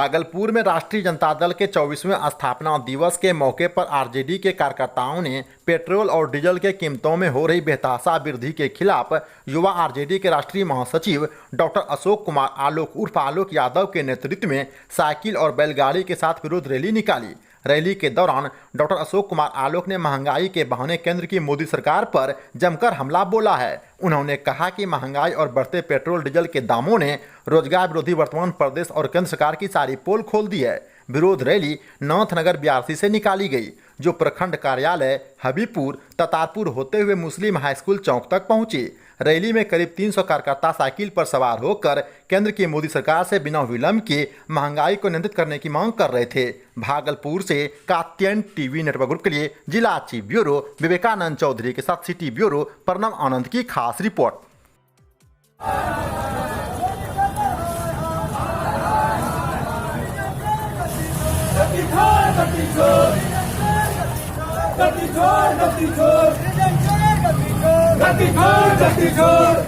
भागलपुर में राष्ट्रीय जनता दल के 24वें स्थापना दिवस के मौके पर आरजेडी के कार्यकर्ताओं ने पेट्रोल और डीजल के कीमतों में हो रही बेतहाशा वृद्धि के खिलाफ युवा आरजेडी के राष्ट्रीय महासचिव डॉक्टर अशोक कुमार आलोक उर्फ आलोक यादव के नेतृत्व में साइकिल और बैलगाड़ी के साथ विरोध रैली निकाली। रैली के दौरान डॉक्टर अशोक कुमार आलोक ने महंगाई के बहाने केंद्र की मोदी सरकार पर जमकर हमला बोला है। उन्होंने कहा कि महंगाई और बढ़ते पेट्रोल डीजल के दामों ने रोजगार विरोधी वर्तमान प्रदेश और केंद्र सरकार की सारी पोल खोल दी है। विरोध रैली नाथनगर BRC से निकाली गई, जो प्रखंड कार्यालय हबीबपुर ततारपुर होते हुए मुस्लिम हाई स्कूल चौक तक पहुंची। रैली में करीब 300 कार्यकर्ता साइकिल पर सवार होकर केंद्र की मोदी सरकार से बिना विलंब के महंगाई को नियंत्रित करने की मांग कर रहे थे। भागलपुर से कात्यायन टीवी नेटवर्क ग्रुप के लिए जिला चीफ ब्यूरो विवेकानंद चौधरी के साथ सिटी ब्यूरो प्रणव आनंद की खास रिपोर्ट।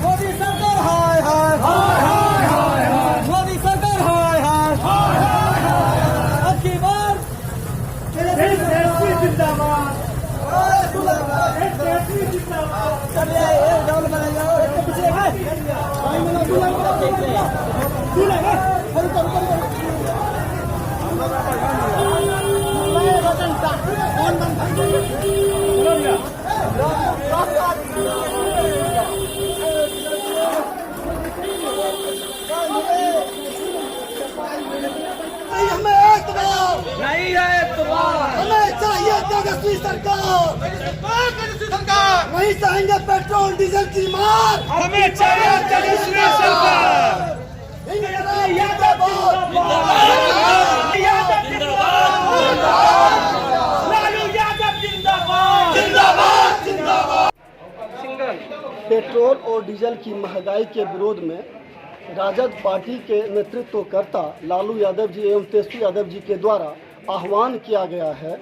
मोदी सरकार हाय हाय हाय हाय हाय हाय मोदी सरकार हाय हाय हाय हाय हाय अब की बार जिंदाबाद चलिए एक डाउन बनाएगा एक पीछे है भाई मैंने दूल्हा कौन नहीं है इतबार हमें चाहिए तेजस्वी सरकार नहीं चाहेंगे पेट्रोल डीजल की मार हमें चाहिए तेजस्वी सरकार लालू यादव जिंदाबाद जिंदाबाद जिंदाबाद। पेट्रोल और डीजल की महंगाई के विरोध में राजद पार्टी के नेतृत्वकर्ता लालू यादव जी एवं तेजस्वी यादव जी के द्वारा आह्वान किया गया है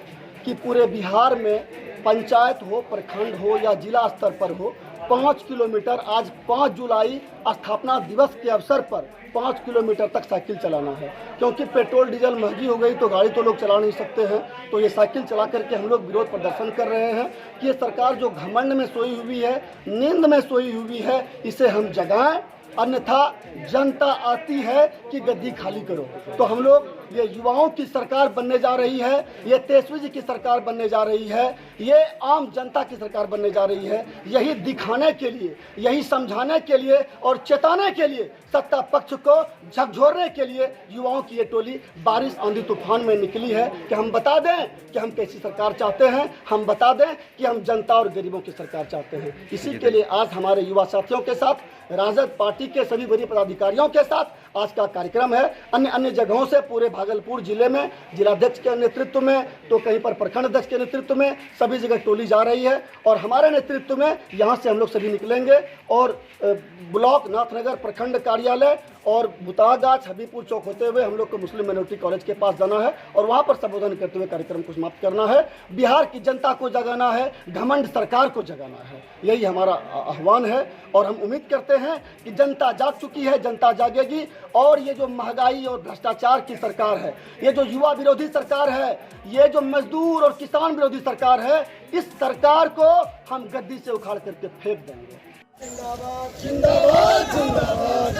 कि पूरे बिहार में पंचायत हो, प्रखंड हो या जिला स्तर पर हो, 5 किलोमीटर आज 5 जुलाई स्थापना दिवस के अवसर पर 5 किलोमीटर तक साइकिल चलाना है। क्योंकि पेट्रोल डीजल महंगी हो गई तो गाड़ी तो लोग चला नहीं सकते हैं, तो ये साइकिल चला करके हम लोग विरोध प्रदर्शन कर रहे हैं कि ये सरकार जो घमंड में सोई हुई है, नींद में सोई हुई है, इसे हम जगाएं, अन्यथा जनता आती है कि गद्दी खाली करो। तो हम लोग ये युवाओं की सरकार बनने जा रही है, ये तेजस्वी जी की सरकार बनने जा रही है, ये आम जनता की सरकार बनने जा रही है। यही दिखाने के लिए, यही समझाने के लिए और चेताने के लिए, सत्ता पक्ष को झकझोरने के लिए युवाओं की ये टोली बारिश आंधी तूफान में निकली है कि हम बता दें कि हम कैसी सरकार चाहते हैं, हम बता दें कि हम जनता और गरीबों की सरकार चाहते हैं। इसी के लिए आज हमारे युवा साथियों के साथ, राजद पार्टी के सभी वरीय पदाधिकारियों के साथ आज का कार्यक्रम है। अन्य जगहों से पूरे भागलपुर जिले में जिलाध्यक्ष के नेतृत्व में, तो कहीं पर प्रखंड अध्यक्ष के नेतृत्व में सभी जगह टोली जा रही है और हमारे नेतृत्व में यहाँ से हम लोग सभी निकलेंगे और ब्लॉक नाथनगर प्रखंड कार्यालय और बुतागाछ हबीबपुर चौक होते हुए हम लोग को मुस्लिम माइनॉरिटी कॉलेज के पास जाना है और वहाँ पर संबोधन करते हुए कार्यक्रम को समाप्त करना है। बिहार की जनता को जगाना है, घमंड सरकार को जगाना है, यही हमारा आह्वान है और हम उम्मीद करते हैं कि जनता जाग चुकी है, जनता जागेगी और ये जो महंगाई और भ्रष्टाचार की सरकार है, ये जो युवा विरोधी सरकार है, ये जो मजदूर और किसान विरोधी सरकार है, इस सरकार को हम गद्दी से उखाड़ करके फेंक देंगे। जिंदाबाद जिंदाबाद जिंदाबाद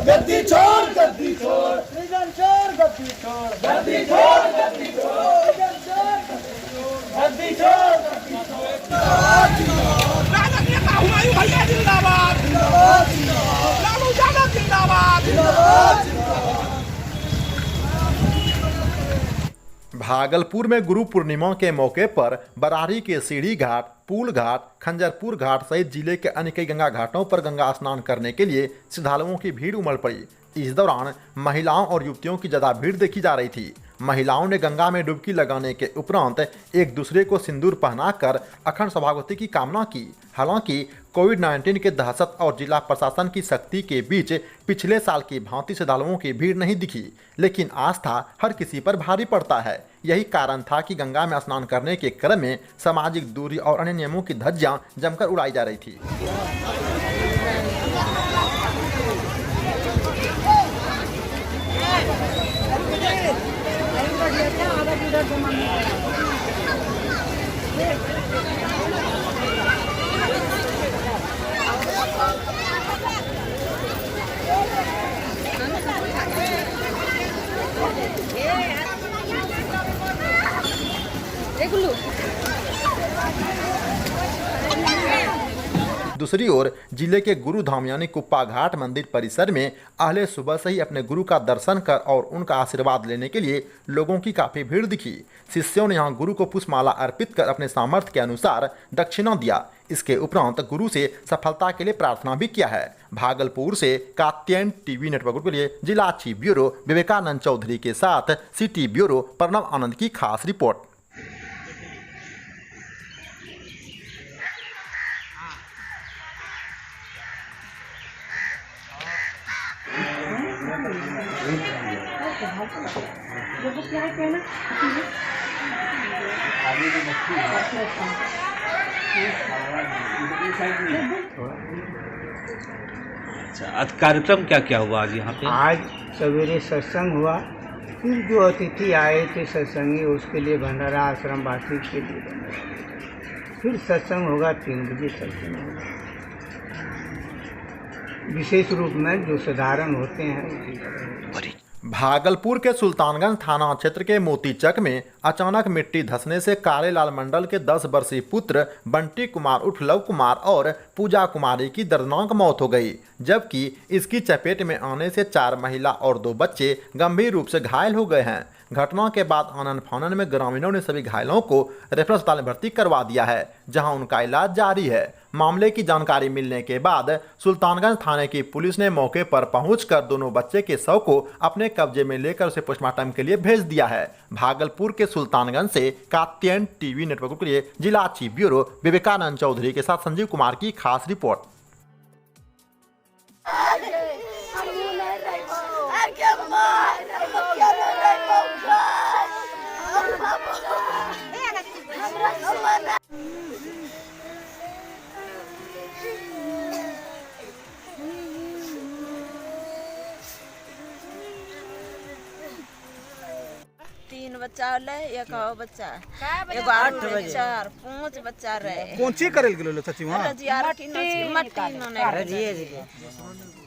गद्दी छोड़ गद्दी छोड़ गद्दी छोड़ गद्दी छोड़ गद्दी छोड़ गद्दी छोड़ गद्दी छोड़ राजद नेता हुमायूं भैया जिंदाबाद लालू यादव जिंदाबाद। भागलपुर में गुरु पूर्णिमा के मौके पर बरारी के सीढ़ी घाट, पुल घाट, खंजरपुर घाट सहित जिले के अन्य कई गंगा घाटों पर गंगा स्नान करने के लिए श्रद्धालुओं की भीड़ उमड़ पड़ी। इस दौरान महिलाओं और युवतियों की ज़्यादा भीड़ देखी जा रही थी। महिलाओं ने गंगा में डुबकी लगाने के उपरांत एक दूसरे को सिंदूर पहनाकर अखंड सौभाग्यवती की कामना की। हालांकि कोविड-19 के दहशत और जिला प्रशासन की सख्ती के बीच पिछले साल की भांति श्रद्धालुओं की भीड़ नहीं दिखी, लेकिन आस्था हर किसी पर भारी पड़ता है। यही कारण था कि गंगा में स्नान करने के क्रम में सामाजिक दूरी और अन्य नियमों की धज्जियां जमकर उड़ाई जा रही थी। देख लो। दूसरी ओर जिले के गुरुधाम यानी कुप्पा घाट मंदिर परिसर में अहले सुबह से ही अपने गुरु का दर्शन कर और उनका आशीर्वाद लेने के लिए लोगों की काफी भीड़ दिखी। शिष्यों ने यहां गुरु को पुष्पमाला अर्पित कर अपने सामर्थ्य के अनुसार दक्षिणा दिया। इसके उपरांत गुरु से सफलता के लिए प्रार्थना भी किया है। भागलपुर से कात्यायन टीवी नेटवर्क के लिए जिला चीफ ब्यूरो विवेकानंद चौधरी के साथ सिटी ब्यूरो प्रणव आनंद की खास रिपोर्ट। अच्छा, आज कार्यक्रम क्या क्या हुआ आज यहाँ पे? आज सवेरे सत्संग हुआ, फिर जो अतिथि आए थे सत्संगी उसके लिए भंडारा आश्रम वासी के लिए भंडारा। फिर सत्संग होगा 3 बजे सत्संग होगा। विशेष रूप में जो साधारण होते हैं उसी तरह। भागलपुर के सुल्तानगंज थाना क्षेत्र के मोतीचक में अचानक मिट्टी धंसने से कालेलाल मंडल के 10 वर्षीय पुत्र बंटी कुमार उर्फ लव कुमार और पूजा कुमारी की दर्दनाक मौत हो गई, जबकि इसकी चपेट में आने से 4 महिला और 2 बच्चे गंभीर रूप से घायल हो गए हैं। घटना के बाद आनन फानन में ग्रामीणों ने सभी घायलों को रेफरल अस्पताल में भर्ती करवा दिया है, जहां उनका इलाज जारी है। मामले की जानकारी मिलने के बाद सुल्तानगंज थाने की पुलिस ने मौके पर पहुंचकर दोनों बच्चे के शव को अपने कब्जे में लेकर उसे पोस्टमार्टम के लिए भेज दिया है। भागलपुर के सुल्तानगंज से कात्यायन टीवी नेटवर्क के लिए जिला चीफ ब्यूरो विवेकानंद चौधरी के साथ संजीव कुमार की खास रिपोर्ट। तीन बच्चा होले, एक और बच्चा, एगो 8 बच्चा, 5 बच्चा रहे। कौन ची करल गेलो चाची वहां?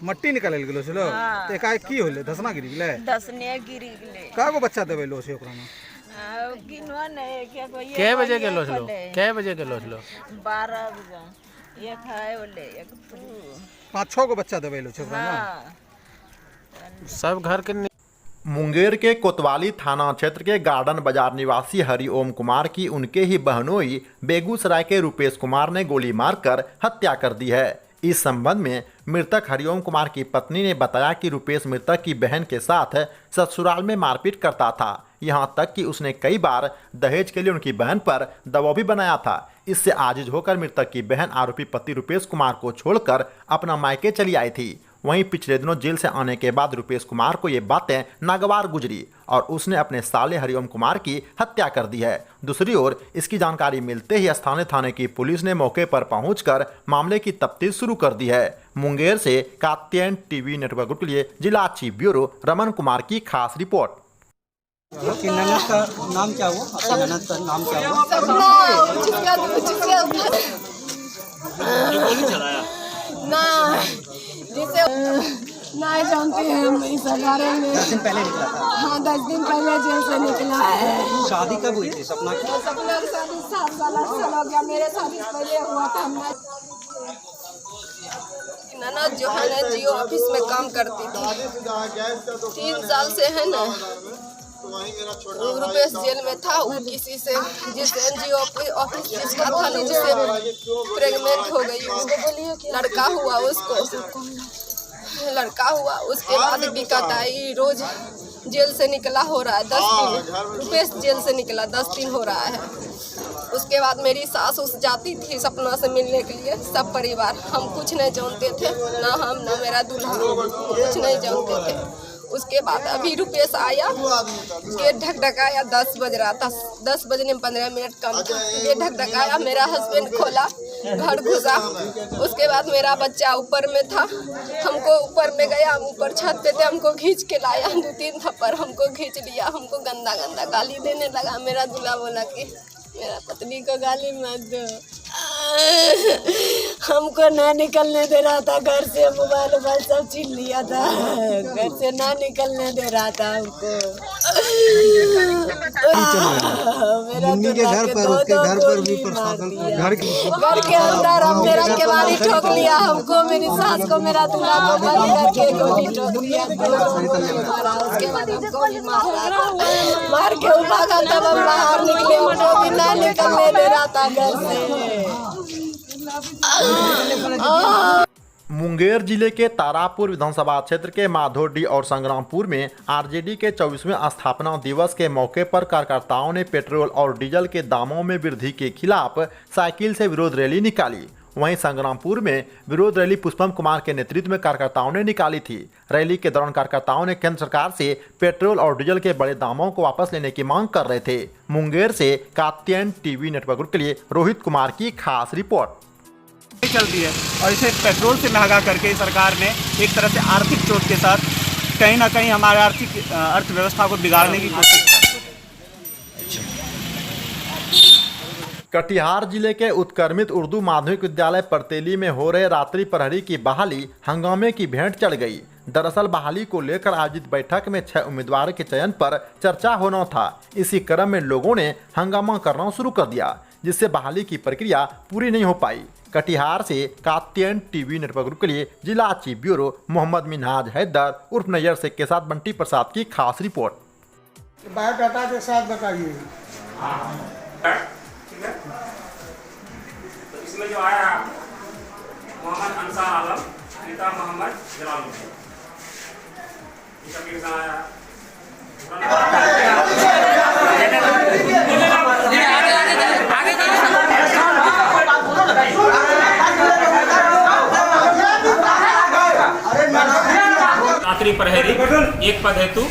मट्टी निकालल गेलो छलो। ते काय की होले? धसना गिरी गेले? धसने गिरी गेले। कागो बच्चा देबेलो छे ओकरा में? गिनवा नहीं क्या कोई कै बजे गेलो छलो? कै बजे गेलो छलो? 12 बजे। एक है बोले, एक 5-6 गो बच्चा देबेलो छे ओकरा में? हां। सब घर के मुंगेर के कोतवाली थाना क्षेत्र के गार्डन बाजार निवासी हरिओम कुमार की उनके ही बहनोई बेगूसराय के रुपेश कुमार ने गोली मारकर हत्या कर दी है। इस संबंध में मृतक हरिओम कुमार की पत्नी ने बताया कि रुपेश मृतक की बहन के साथ ससुराल में मारपीट करता था, यहां तक कि उसने कई बार दहेज के लिए उनकी बहन पर दबाव भी बनाया था। इससे आजिज होकर मृतक की बहन आरोपी पति रुपेश कुमार को छोड़कर अपना मायके चली आई थी। वहीं पिछले दिनों जेल से आने के बाद रुपेश कुमार को ये बातें नागवार गुजरी और उसने अपने साले हरिओम कुमार की हत्या कर दी है। दूसरी ओर इसकी जानकारी मिलते ही स्थानीय थाने की पुलिस ने मौके पर पहुंचकर मामले की तफ्तीश शुरू कर दी है। मुंगेर से कात्यायन टीवी नेटवर्क के लिए जिला चीफ ब्यूरो रमन कुमार की खास रिपोर्ट। आपकी ननद का नाम क्या हुआ? आपकी ननद का नाम क्या हुआ? जिसे नहीं जानते हैं हम इस बारे में। 10 दिन पहले निकला था? हाँ, 10 दिन पहले जेल से निकला है। शादी कब हुई थी सपना की? सपना की शादी 7 साल हो गया। मेरे शादी से पहले हुआ था। ननद जो है ना जियो ऑफिस में काम करती थी, 3 साल से है ना। रुपेश जेल में था। वो किसी से जिस एनजीओ ऑफिस जिसका था ना, जिससे प्रेग्नेंट हो गई, लड़का हुआ उसके बाद दिक्कत आई। रोज जेल से निकला हो रहा है 10 दिन। रुपेश जेल से निकला 10 दिन हो रहा है। उसके बाद मेरी सास उस जाती थी सपना से मिलने के लिए। सब परिवार, हम कुछ नहीं जानते थे, ना हम ना मेरा दूल्हा, कुछ नहीं जानते थे। उसके बाद अभी रुपेश आया, गेट ढकढकाया, 10 बज रहा था, 10 बजने में 15 मिनट कम था। गेट ढकढकाया, मेरा हस्बैंड खोला, घर घुसा। उसके बाद मेरा बच्चा ऊपर में था, हमको ऊपर में गया, हम ऊपर छत पे थे, हमको खींच के लाया, 2-3 थप्पड़ हमको खींच लिया। हमको गंदा गंदा गाली देने लगा। मेरा दूल्हा बोला कि मेरा पत्नी को गाली मत दो। हमको ना निकलने दे रहा था घर से, मोबाइल सब छीन लिया था, घर से ना निकलने दे रहा था हमको। मुन्नी के घर पर उसके घर पर भी प्रशासन घर के अंदर हम मेरा केवाड़ी ठोक लिया, हमको मेरी सास को मेरा दूल्हा को बंद करके गोली ठोक दिया, उसके बाद हमको भी मार के भागा। तब हम बाहर निकले, उनको भी ना निकलने दे रहा था घर से। मुंगेर जिले के तारापुर विधानसभा क्षेत्र के माधोडी और संग्रामपुर में आरजेडी के 24वें स्थापना दिवस के मौके पर कार्यकर्ताओं ने पेट्रोल और डीजल के दामों में वृद्धि के खिलाफ साइकिल से विरोध रैली निकाली। वहीं संग्रामपुर में विरोध रैली पुष्पम कुमार के नेतृत्व में कार्यकर्ताओं ने निकाली थी। रैली के दौरान कार्यकर्ताओं ने केंद्र सरकार से पेट्रोल और डीजल के बड़े दामों को वापस लेने की मांग कर रहे थे। मुंगेर से कात्यायन टीवी नेटवर्क ग्रुप के लिए रोहित कुमार की खास रिपोर्ट। चलती है और इसे पेट्रोल से महंगा करके सरकार ने एक तरह से आर्थिक चोट के साथ कहीं ना कहीं हमारे अर्थव्यवस्था को बिगाड़ने की कोशिश कर रही है। कटिहार जिले के उत्क्रमित उर्दू माध्यमिक विद्यालय परतेली में हो रहे रात्रि प्रहरी की बहाली हंगामे की भेंट चढ़ गई। दरअसल बहाली को लेकर आयोजित बैठक में 6 उम्मीदवारों के चयन पर चर्चा होना था। इसी क्रम में लोगों ने हंगामा करना शुरू कर दिया, जिससे बहाली की प्रक्रिया पूरी नहीं हो पाई। कटिहार से कात्यायन टीवी नेटवर्क ग्रुप के लिए जिला चीफ ब्यूरो मोहम्मद मिनहाज हैदर उर्फ नैयर शेख के साथ बंटी प्रसाद की खास रिपोर्ट। बायोडाटा के साथ बताइए। तो इसमें जो आया मोहम्मद अंसार आलम, पिता मोहम्मद जलालुद्दीन, इसका किसान आया। रात्रि प्रहरी एक पद हेतु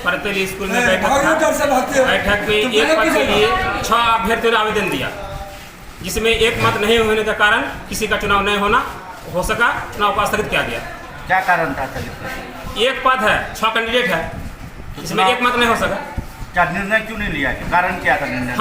परतेली स्कूल में बैठक में एक पद के लिए 6 अभ्यर्थियों ने आवेदन दिया, जिसमें एक मत नहीं होने के कारण किसी का चुनाव नहीं हो सका, चुनाव को स्थगित किया गया। क्या कारण था? एक पद है, 6 कैंडिडेट है, इसमें एक मत नहीं हो सका। क्या निर्णय क्यों नहीं लिया? कारण क्या था निर्णय?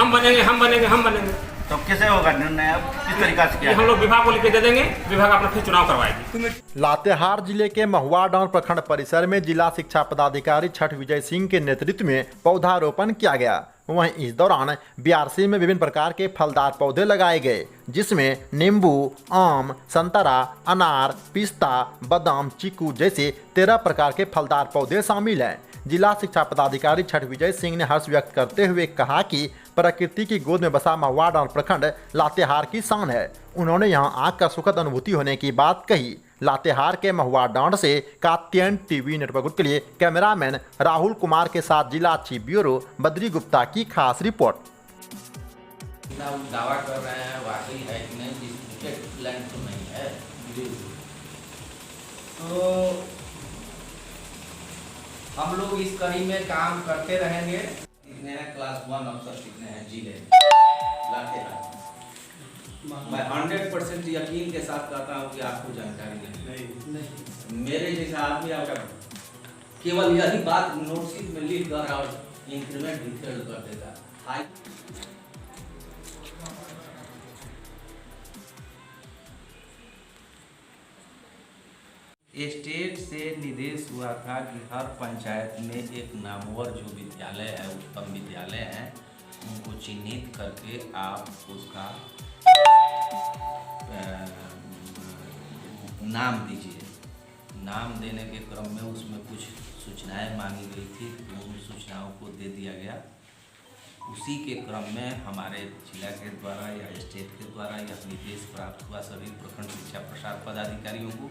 हम बनेंगे। तो कैसे होगा निर्णय? अब किस तरीका से किया? हम लोग विभाग को लिख के दे देंगे, विभाग अपना फिर चुनाव करवाएगी। लातेहार जिले के महुआ डांड प्रखंड परिसर में जिला शिक्षा पदाधिकारी छठ विजय सिंह के नेतृत्व में पौधारोपण किया गया। वहीं इस दौरान बीआरसी में विभिन्न प्रकार के फलदार पौधे लगाए गए, जिसमें नींबू, आम, संतरा, अनार, पिस्ता, बादाम, चीकू जैसे 13 प्रकार के फलदार पौधे शामिल हैं। जिला शिक्षा पदाधिकारी छठ विजय सिंह ने हर्ष व्यक्त करते हुए कहा कि प्रकृति की गोद में बसा महुआ डांड प्रखंड लातेहार की शान है। उन्होंने यहां आकर सुखद अनुभूति होने की बात कही। लातेहार के महुआ डांड से कात्यायन टीवी नेटवर्क ग्रुप के लिए कैमरामैन राहुल कुमार के साथ जिला चीफ ब्यूरो बद्री गुप्ता की खास रिपोर्ट। दावा कर रहे हैं वाकई है कि नहीं, डिस्ट्रिक्ट लैंड तो नहीं है, तो हम लोग इस कड़ी में काम करते रहेंगे। कितने हैं क्लास 1 अफसर, कितने हैं जिले लातेहार? मैं 100% यकीन के साथ कहता हूँ कि आपको जानकारी नहीं। मेरे जैसा आदमी अगर केवल यही बात नोटशीट में लिख कर और इंक्रीमेंट डिटेल कर देगा। स्टेट से निर्देश हुआ था कि हर पंचायत में एक नामवर जो विद्यालय है, उत्तम विद्यालय है, उनको चिन्हित करके आप उसका नाम दीजिए। नाम देने के क्रम में उसमें कुछ सूचनाएं मांगी गई थी, तो उन सूचनाओं को दे दिया गया। उसी के क्रम में हमारे जिला के द्वारा या स्टेट के द्वारा यह निर्देश प्राप्त हुआ सभी प्रखंड शिक्षा प्रसार पदाधिकारियों को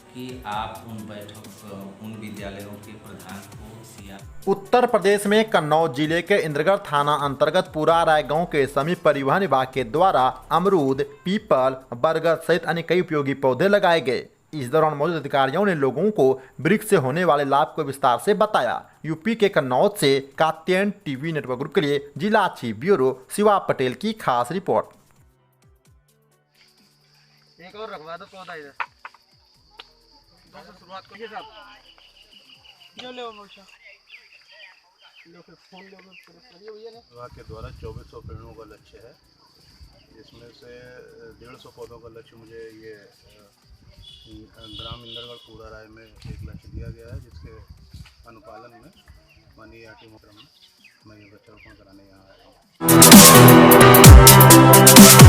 कि आप उन विद्यालयों के प्रधान को सिया। उत्तर प्रदेश में कन्नौज जिले के इंद्रगढ़ थाना अंतर्गत पूरा राय गांव के समीप परिवहन विभाग के द्वारा अमरूद, पीपल, बरगद सहित अन्य कई उपयोगी पौधे लगाए गए। इस दौरान मौजूद अधिकारियों ने लोगों को वृक्ष से होने वाले लाभ को विस्तार से बताया। यूपी के कन्नौज से कात्यायन टीवी नेटवर्क ग्रुप के लिए जिला चीफ ब्यूरो शिवा पटेल की खास रिपोर्ट। एक और रखवा दो पौधा इधर। शुरुआत करिए साहब। जो ले मोचा लो फिर फोन लो करिए भैया ने। विभाग के द्वारा 2400 पेड़ों का लक्ष्य है। इसमें से 150 पौधों का लक्ष्य मुझे ये ग्राम इंद्रगढ़ पूरा राय में एक लक्ष्य दिया गया है, जिसके अनुपालन में माननीय आरटी मोहतरम मैं ये वृक्षारोपण कराने यहाँ आया हूँ।